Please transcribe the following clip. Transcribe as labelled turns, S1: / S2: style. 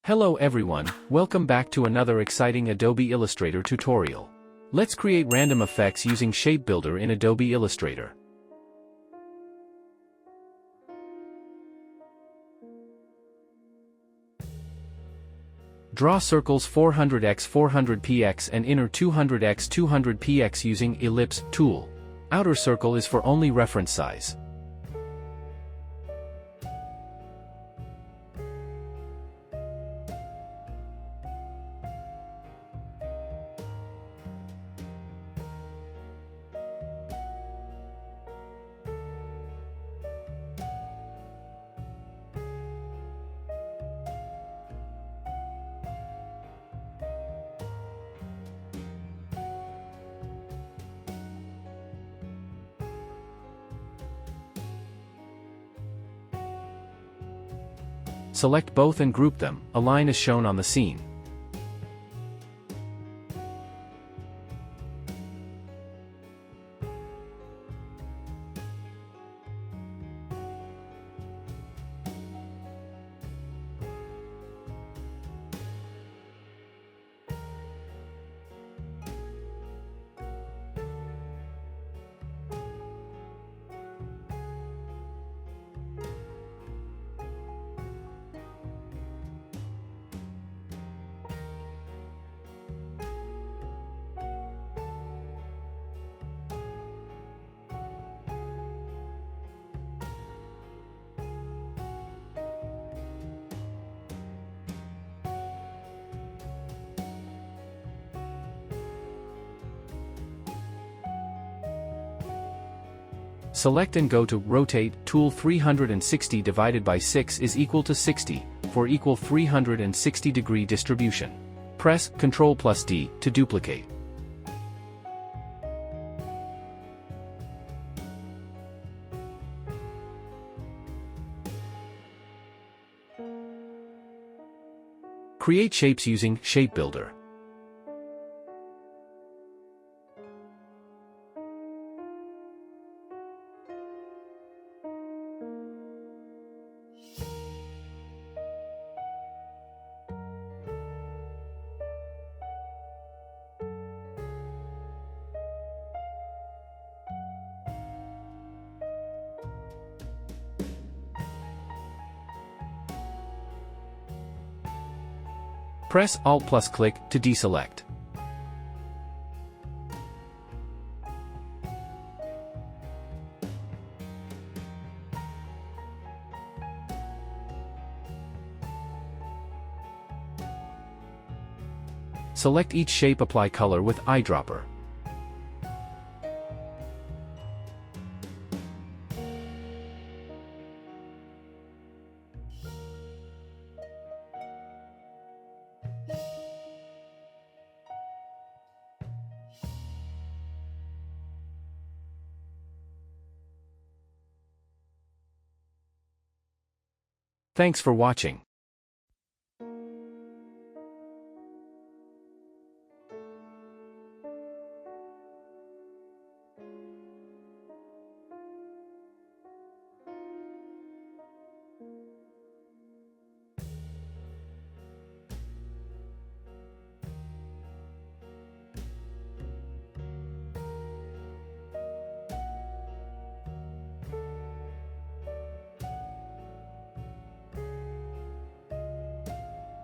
S1: Hello everyone, welcome back to another exciting Adobe Illustrator tutorial. Let's create random effects using Shape Builder in Adobe Illustrator. Draw circles 400x 400px and inner 200x 200px using Ellipse tool. Outer circle is for only reference size. Select both and group them, a line is shown on the scene. Select and go to Rotate, Tool 360 divided by 6 is equal to 60, for equal 360-degree distribution. Press Ctrl+D to duplicate. Create shapes using Shape Builder. Press Alt+click to deselect. Select each shape, apply color with eyedropper. Thanks for watching.